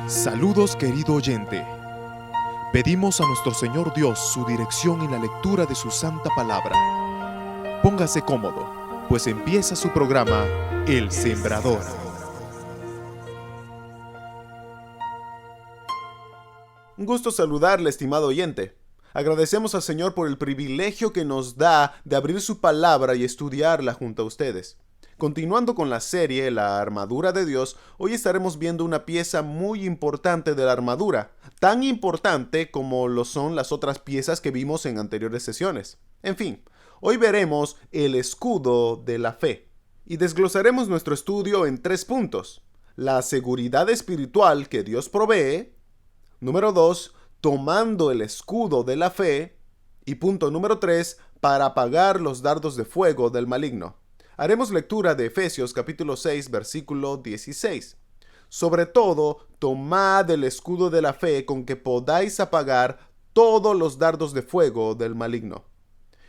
Saludos, querido oyente. Pedimos a nuestro Señor Dios su dirección en la lectura de su santa palabra. Póngase cómodo, pues empieza su programa El Sembrador. Un gusto saludarle, estimado oyente. Agradecemos al Señor por el privilegio que nos da de abrir su palabra y estudiarla junto a ustedes. Continuando con la serie La armadura de Dios, hoy estaremos viendo una pieza muy importante de la armadura, tan importante como lo son las otras piezas que vimos en anteriores sesiones. En fin, hoy veremos el escudo de la fe y desglosaremos nuestro estudio en 3 puntos: la seguridad espiritual que Dios provee, número 2, tomando el escudo de la fe, y punto número 3, para apagar los dardos de fuego del maligno. Haremos lectura de Efesios capítulo 6, versículo 16. Sobre todo, tomad el escudo de la fe con que podáis apagar todos los dardos de fuego del maligno.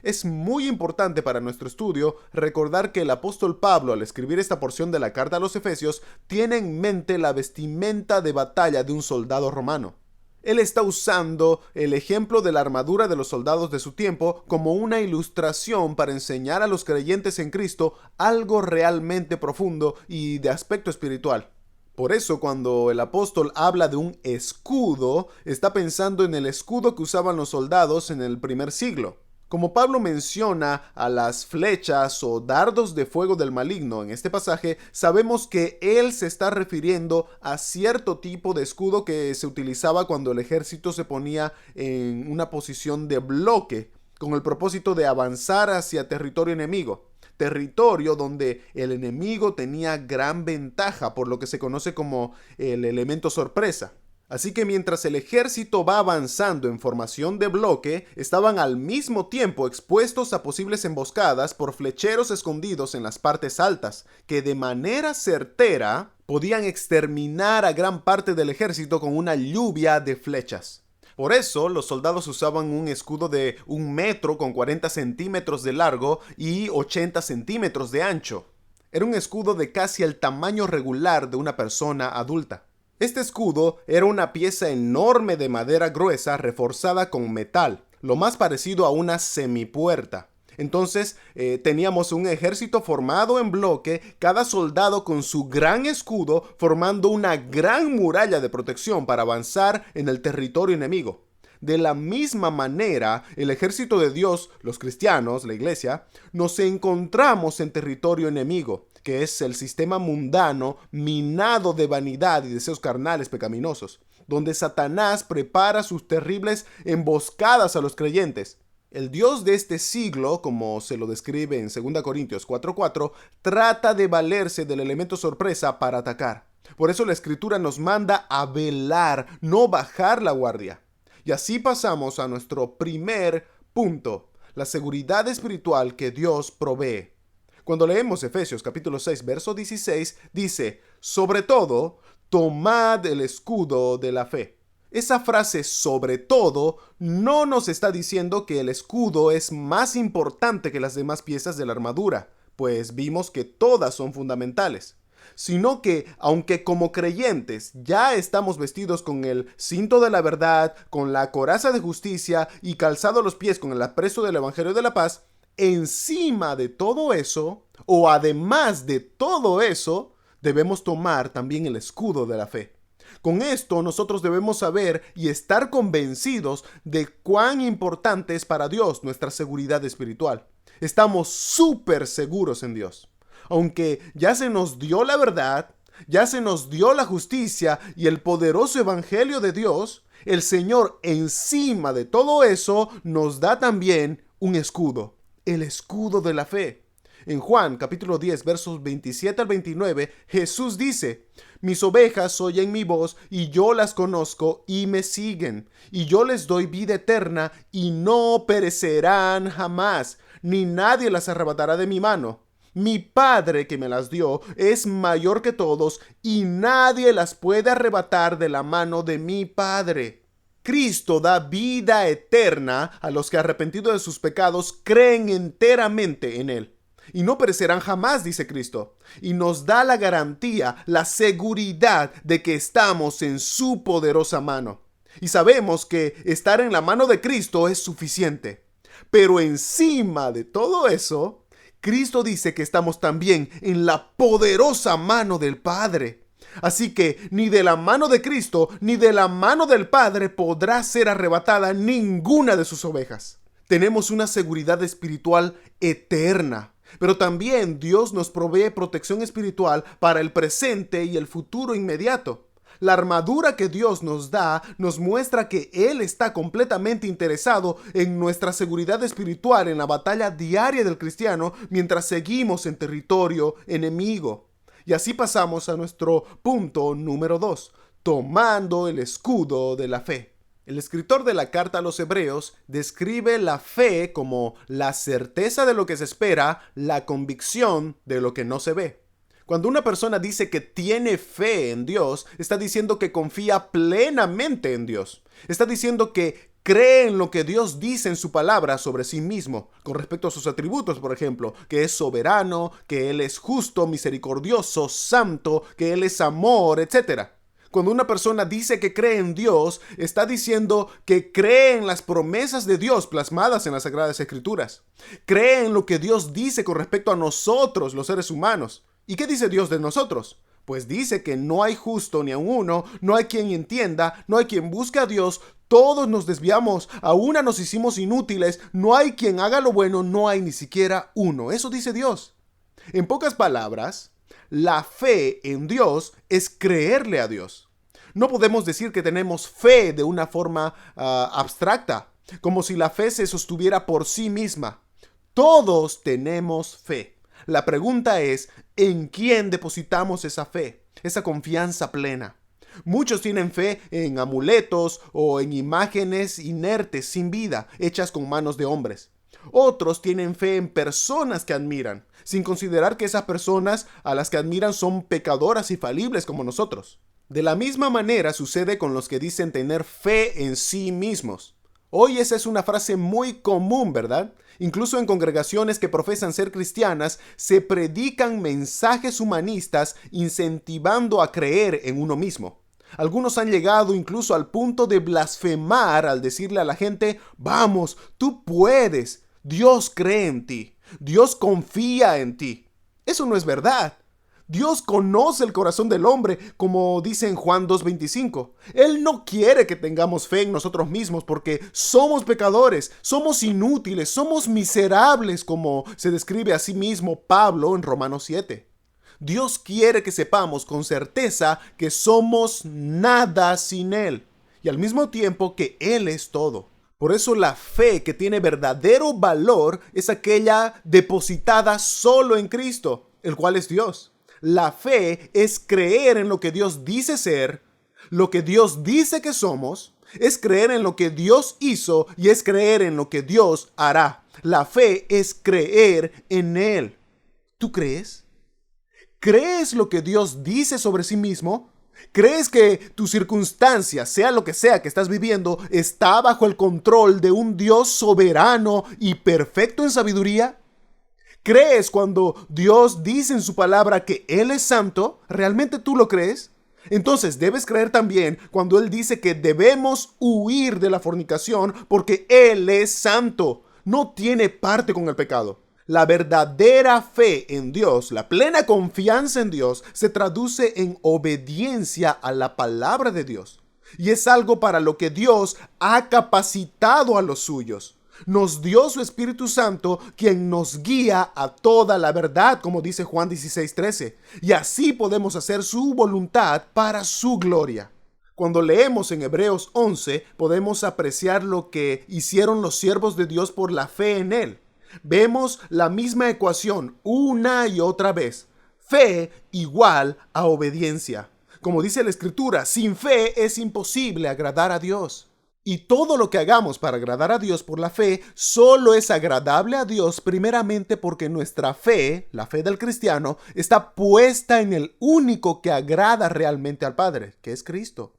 Es muy importante para nuestro estudio recordar que el apóstol Pablo, al escribir esta porción de la carta a los Efesios, tiene en mente la vestimenta de batalla de un soldado romano. Él está usando el ejemplo de la armadura de los soldados de su tiempo como una ilustración para enseñar a los creyentes en Cristo algo realmente profundo y de aspecto espiritual. Por eso, cuando el apóstol habla de un escudo, está pensando en el escudo que usaban los soldados en el primer siglo. Como Pablo menciona a las flechas o dardos de fuego del maligno en este pasaje, sabemos que él se está refiriendo a cierto tipo de escudo que se utilizaba cuando el ejército se ponía en una posición de bloque, con el propósito de avanzar hacia territorio enemigo. Territorio donde el enemigo tenía gran ventaja, por lo que se conoce como el elemento sorpresa. Así que mientras el ejército va avanzando en formación de bloque, estaban al mismo tiempo expuestos a posibles emboscadas por flecheros escondidos en las partes altas, que de manera certera podían exterminar a gran parte del ejército con una lluvia de flechas. Por eso, los soldados usaban un escudo de 1 metro con 40 centímetros de largo y 80 centímetros de ancho. Era un escudo de casi el tamaño regular de una persona adulta. Este escudo era una pieza enorme de madera gruesa reforzada con metal, lo más parecido a una semipuerta. Entonces teníamos un ejército formado en bloque, cada soldado con su gran escudo formando una gran muralla de protección para avanzar en el territorio enemigo. De la misma manera, el ejército de Dios, los cristianos, la iglesia, nos encontramos en territorio enemigo, que es el sistema mundano minado de vanidad y deseos carnales pecaminosos, donde Satanás prepara sus terribles emboscadas a los creyentes. El Dios de este siglo, como se lo describe en 2 Corintios 4:4, trata de valerse del elemento sorpresa para atacar. Por eso la Escritura nos manda a velar, no bajar la guardia. Y así pasamos a nuestro primer punto, la seguridad espiritual que Dios provee. Cuando leemos Efesios capítulo 6, verso 16, dice: sobre todo, tomad el escudo de la fe. Esa frase sobre todo no nos está diciendo que el escudo es más importante que las demás piezas de la armadura, pues vimos que todas son fundamentales, sino que, aunque como creyentes ya estamos vestidos con el cinto de la verdad, con la coraza de justicia y calzado los pies con el apresto del evangelio de la paz, encima de todo eso, o además de todo eso, debemos tomar también el escudo de la fe. Con esto nosotros debemos saber y estar convencidos de cuán importante es para Dios nuestra seguridad espiritual. Estamos súper seguros en Dios. Aunque ya se nos dio la verdad, ya se nos dio la justicia y el poderoso evangelio de Dios, el Señor encima de todo eso nos da también un escudo, el escudo de la fe. En Juan capítulo 10 versos 27 al 29, Jesús dice: mis ovejas oyen mi voz y yo las conozco y me siguen, y yo les doy vida eterna y no perecerán jamás, ni nadie las arrebatará de mi mano. Mi Padre que me las dio es mayor que todos y nadie las puede arrebatar de la mano de mi Padre. Cristo da vida eterna a los que, arrepentidos de sus pecados, creen enteramente en Él. y no perecerán jamás, dice Cristo. Y nos da la garantía, la seguridad de que estamos en su poderosa mano. Y sabemos que estar en la mano de Cristo es suficiente. Pero encima de todo eso, Cristo dice que estamos también en la poderosa mano del Padre. Así que ni de la mano de Cristo ni de la mano del Padre podrá ser arrebatada ninguna de sus ovejas. Tenemos una seguridad espiritual eterna. Pero también Dios nos provee protección espiritual para el presente y el futuro inmediato. La armadura que Dios nos da nos muestra que Él está completamente interesado en nuestra seguridad espiritual en la batalla diaria del cristiano mientras seguimos en territorio enemigo. Y así pasamos a nuestro punto número 2, tomando el escudo de la fe. El escritor de la carta a los Hebreos describe la fe como la certeza de lo que se espera, la convicción de lo que no se ve. Cuando una persona dice que tiene fe en Dios, está diciendo que confía plenamente en Dios. Está diciendo que cree en lo que Dios dice en su palabra sobre sí mismo, con respecto a sus atributos, por ejemplo, que es soberano, que Él es justo, misericordioso, santo, que Él es amor, etc. Cuando una persona dice que cree en Dios, está diciendo que cree en las promesas de Dios plasmadas en las Sagradas Escrituras. Cree en lo que Dios dice con respecto a nosotros, los seres humanos. ¿Y qué dice Dios de nosotros? Pues dice que no hay justo ni aun uno, no hay quien entienda, no hay quien busque a Dios, todos nos desviamos, a una nos hicimos inútiles, no hay quien haga lo bueno, no hay ni siquiera uno. Eso dice Dios. En pocas palabras, la fe en Dios es creerle a Dios. No podemos decir que tenemos fe de una forma abstracta, como si la fe se sostuviera por sí misma. Todos tenemos fe. La pregunta es, ¿en quién depositamos esa fe, esa confianza plena? Muchos tienen fe en amuletos o en imágenes inertes sin vida, hechas con manos de hombres. Otros tienen fe en personas que admiran, sin considerar que esas personas a las que admiran son pecadoras y falibles como nosotros. De la misma manera sucede con los que dicen tener fe en sí mismos. Hoy esa es una frase muy común, ¿verdad? Incluso en congregaciones que profesan ser cristianas, se predican mensajes humanistas incentivando a creer en uno mismo. Algunos han llegado incluso al punto de blasfemar al decirle a la gente, vamos, tú puedes, Dios cree en ti, Dios confía en ti. Eso no es verdad. Dios conoce el corazón del hombre, como dice en Juan 2:25. Él no quiere que tengamos fe en nosotros mismos porque somos pecadores, somos inútiles, somos miserables, como se describe a sí mismo Pablo en Romanos 7. Dios quiere que sepamos con certeza que somos nada sin Él y al mismo tiempo que Él es todo. Por eso la fe que tiene verdadero valor es aquella depositada solo en Cristo, el cual es Dios. La fe es creer en lo que Dios dice ser, lo que Dios dice que somos, es creer en lo que Dios hizo y es creer en lo que Dios hará. La fe es creer en Él. ¿Tú crees? ¿Crees lo que Dios dice sobre sí mismo? ¿Crees que tu circunstancia, sea lo que sea que estás viviendo, está bajo el control de un Dios soberano y perfecto en sabiduría? ¿Crees cuando Dios dice en su palabra que Él es santo? ¿Realmente tú lo crees? Entonces debes creer también cuando Él dice que debemos huir de la fornicación porque Él es santo. No tiene parte con el pecado. La verdadera fe en Dios, la plena confianza en Dios, se traduce en obediencia a la palabra de Dios. Y es algo para lo que Dios ha capacitado a los suyos. Nos dio su Espíritu Santo, quien nos guía a toda la verdad, como dice Juan 16:13. Y así podemos hacer su voluntad para su gloria. Cuando leemos en Hebreos 11, podemos apreciar lo que hicieron los siervos de Dios por la fe en Él. Vemos la misma ecuación una y otra vez. Fe igual a obediencia. Como dice la Escritura, sin fe es imposible agradar a Dios. Y todo lo que hagamos para agradar a Dios por la fe, solo es agradable a Dios primeramente porque nuestra fe, la fe del cristiano, está puesta en el único que agrada realmente al Padre, que es Cristo.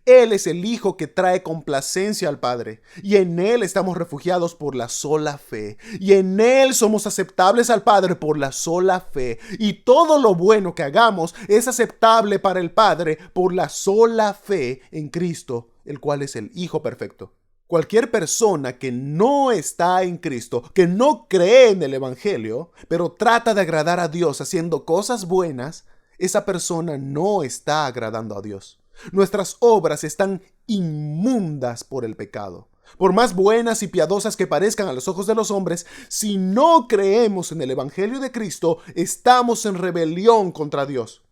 Él es el Hijo que trae complacencia al Padre, y en Él estamos refugiados por la sola fe, y en Él somos aceptables al Padre por la sola fe, y todo lo bueno que hagamos es aceptable para el Padre por la sola fe en Cristo, el cual es el Hijo perfecto. Cualquier persona que no está en Cristo, que no cree en el Evangelio, pero trata de agradar a Dios haciendo cosas buenas, esa persona no está agradando a Dios. Nuestras obras están inmundas por el pecado. Por más buenas y piadosas que parezcan a los ojos de los hombres, si no creemos en el Evangelio de Cristo, estamos en rebelión contra Dios.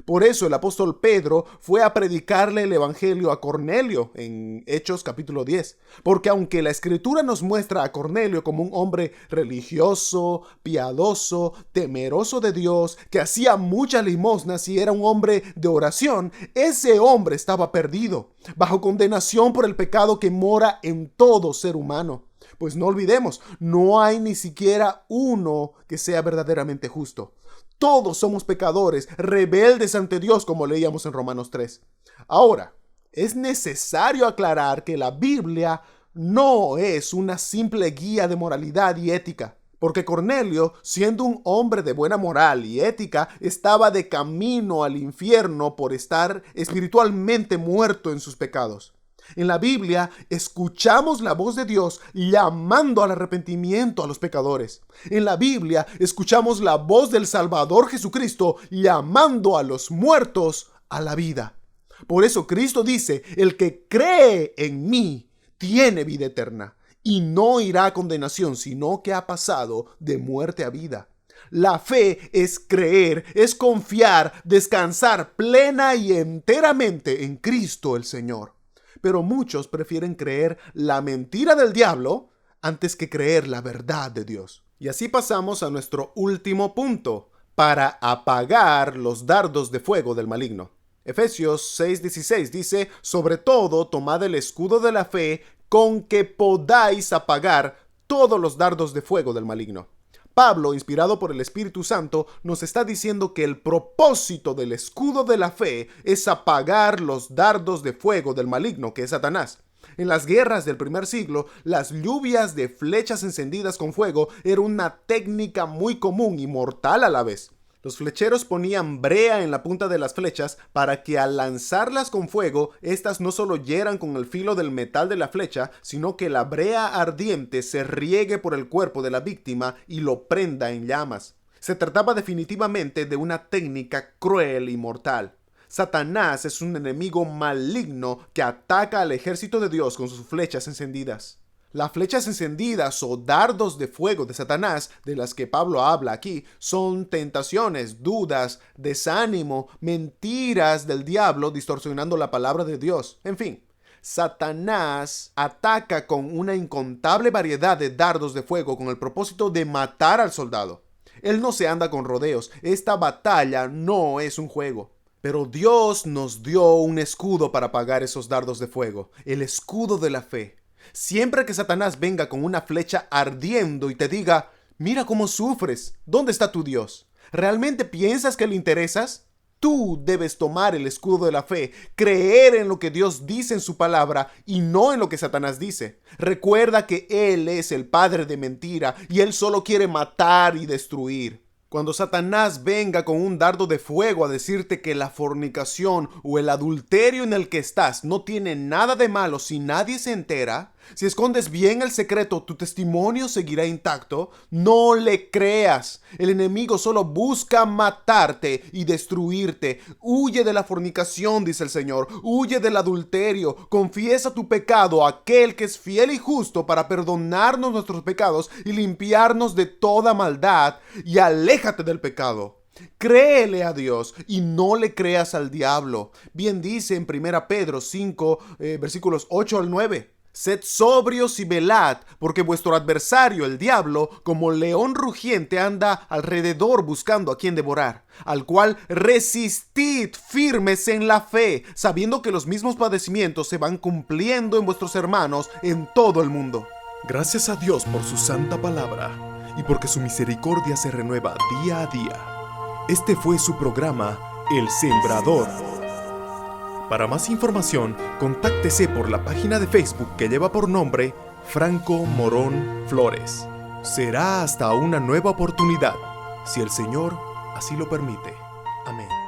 Por eso el apóstol Pedro fue a predicarle el evangelio a Cornelio en Hechos capítulo 10. Porque aunque la escritura nos muestra a Cornelio como un hombre religioso, piadoso, temeroso de Dios, que hacía muchas limosnas y era un hombre de oración, ese hombre estaba perdido, bajo condenación por el pecado que mora en todo ser humano. Pues no olvidemos, no hay ni siquiera uno que sea verdaderamente justo. Todos somos pecadores, rebeldes ante Dios, como leíamos en Romanos 3. Ahora, es necesario aclarar que la Biblia no es una simple guía de moralidad y ética, porque Cornelio, siendo un hombre de buena moral y ética, estaba de camino al infierno por estar espiritualmente muerto en sus pecados. En la Biblia escuchamos la voz de Dios llamando al arrepentimiento a los pecadores. En la Biblia escuchamos la voz del Salvador Jesucristo llamando a los muertos a la vida. Por eso Cristo dice, el que cree en mí tiene vida eterna y no irá a condenación, sino que ha pasado de muerte a vida. La fe es creer, es confiar, descansar plena y enteramente en Cristo el Señor. Pero muchos prefieren creer la mentira del diablo antes que creer la verdad de Dios. Y así pasamos a nuestro último punto, para apagar los dardos de fuego del maligno. Efesios 6:16 dice, sobre todo tomad el escudo de la fe con que podáis apagar todos los dardos de fuego del maligno. Pablo, inspirado por el Espíritu Santo, nos está diciendo que el propósito del escudo de la fe es apagar los dardos de fuego del maligno, que es Satanás. En las guerras del primer siglo, las lluvias de flechas encendidas con fuego era una técnica muy común y mortal a la vez. Los flecheros ponían brea en la punta de las flechas para que al lanzarlas con fuego, éstas no solo hieran con el filo del metal de la flecha, sino que la brea ardiente se riegue por el cuerpo de la víctima y lo prenda en llamas. Se trataba definitivamente de una técnica cruel y mortal. Satanás es un enemigo maligno que ataca al ejército de Dios con sus flechas encendidas. Las flechas encendidas o dardos de fuego de Satanás, de las que Pablo habla aquí, son tentaciones, dudas, desánimo, mentiras del diablo distorsionando la palabra de Dios. En fin, Satanás ataca con una incontable variedad de dardos de fuego con el propósito de matar al soldado. Él no se anda con rodeos. Esta batalla no es un juego. Pero Dios nos dio un escudo para apagar esos dardos de fuego, el escudo de la fe. Siempre que Satanás venga con una flecha ardiendo y te diga, mira cómo sufres, ¿dónde está tu Dios? ¿Realmente piensas que le interesas? Tú debes tomar el escudo de la fe, creer en lo que Dios dice en su palabra y no en lo que Satanás dice. Recuerda que Él es el padre de mentira y Él solo quiere matar y destruir. Cuando Satanás venga con un dardo de fuego a decirte que la fornicación o el adulterio en el que estás no tiene nada de malo si nadie se entera, si escondes bien el secreto, tu testimonio seguirá intacto, no le creas. El enemigo solo busca matarte y destruirte. Huye de la fornicación, dice el Señor. Huye del adulterio. Confiesa tu pecado a aquel que es fiel y justo para perdonarnos nuestros pecados y limpiarnos de toda maldad, y aléjate del pecado. Créele a Dios y no le creas al diablo. Bien dice en 1 Pedro 5, versículos 8 al 9. Sed sobrios y velad, porque vuestro adversario, el diablo, como león rugiente, anda alrededor buscando a quien devorar, al cual resistid firmes en la fe, sabiendo que los mismos padecimientos se van cumpliendo en vuestros hermanos en todo el mundo. Gracias a Dios por su santa palabra y porque su misericordia se renueva día a día. Este fue su programa, El Sembrador. Para más información, contáctese por la página de Facebook que lleva por nombre Franco Morón Flores. Será hasta una nueva oportunidad, si el Señor así lo permite. Amén.